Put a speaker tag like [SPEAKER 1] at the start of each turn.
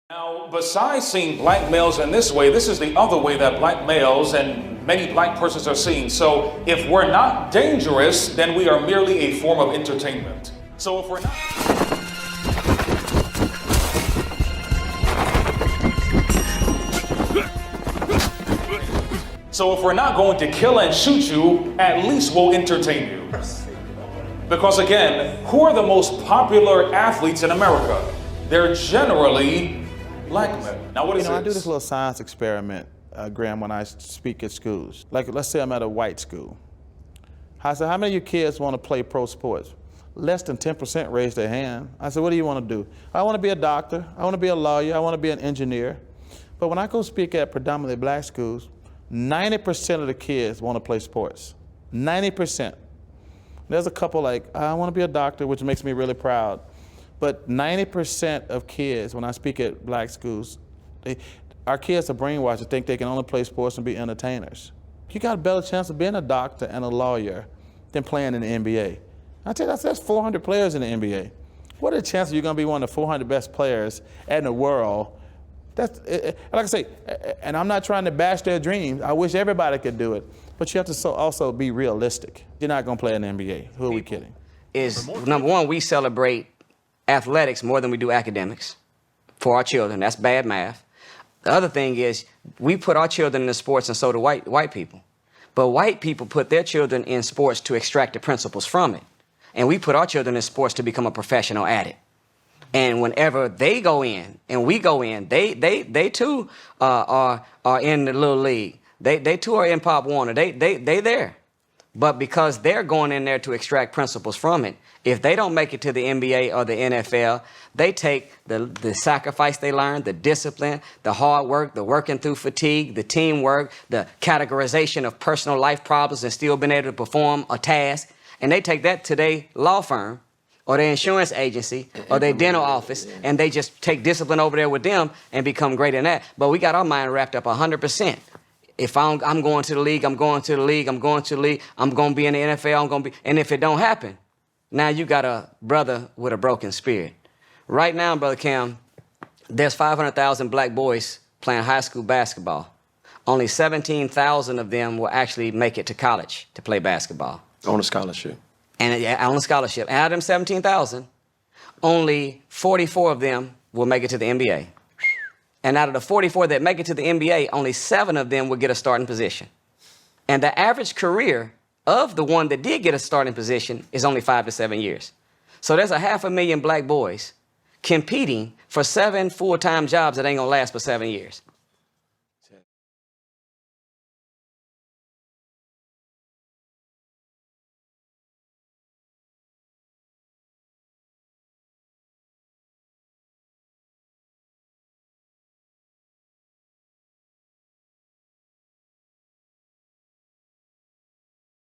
[SPEAKER 1] Now, besides seeing black males in this way, this is the other way that black males and many black persons are seen. So if we're not dangerous, then we are merely a form of entertainment. So if we're not... So if we're not going to kill and shoot you, at least we'll entertain you. Because again, who are the most popular athletes in America? They're generally black men. Now what is
[SPEAKER 2] I do this little science experiment, Graham, when I speak at schools. Like, let's say I'm at a white school. I said, how many of your kids want to play pro sports? Less than 10% raised their hand. I said, what do you want to do? I want to be a doctor, I want to be a lawyer, I want to be an engineer. But when I go speak at predominantly black schools, 90% of the kids want to play sports. 90%. There's a couple like, I want to be a doctor, which makes me really proud. But 90% of kids, when I speak at black schools, our kids are brainwashed to think they can only play sports and be entertainers. You got a better chance of being a doctor and a lawyer than playing in the NBA. I tell you, that's 400 players in the NBA. What are the chances you're going to be one of the 400 best players in the world? That's, like I say, and I'm not trying to bash their dreams. I wish everybody could do it. But you have to also be realistic. You're not going to play in the NBA. Who are we kidding?
[SPEAKER 3] Number one, we celebrate athletics more than we do academics for our children. That's bad math. The other thing is we put our children in the sports, and so do white people. But white people put their children in sports to extract the principles from it. And we put our children in sports to become a professional at it. And whenever they go in and we go in, they too are in the little league. They too are in Pop Warner. They there. But because they're going in there to extract principles from it, if they don't make it to the NBA or the NFL, they take the sacrifice they learned, the discipline, the hard work, the working through fatigue, the teamwork, the categorization of personal life problems and still being able to perform a task, and they take that to their law firm or their insurance agency or their dental office, and they just take discipline over there with them and become great in that. But we got our mind wrapped up 100%. If I'm going to the league, I'm going to the league, I'm going to the league, I'm going to be in the NFL, I'm going to be, and if it don't happen, now you got a brother with a broken spirit. Right now, Brother Cam, there's 500,000 black boys playing high school basketball. Only 17,000 of them will actually make it to college to play basketball.
[SPEAKER 4] On a scholarship.
[SPEAKER 3] And on a scholarship. And out of them 17,000, only 44 of them will make it to the NBA. And out of the 44 that make it to the NBA, only 7 of them will get a starting position. And the average career of the one that did get a starting position is only 5 to 7 years. So there's 500,000 black boys competing for 7 full-time jobs that ain't gonna last for 7 years.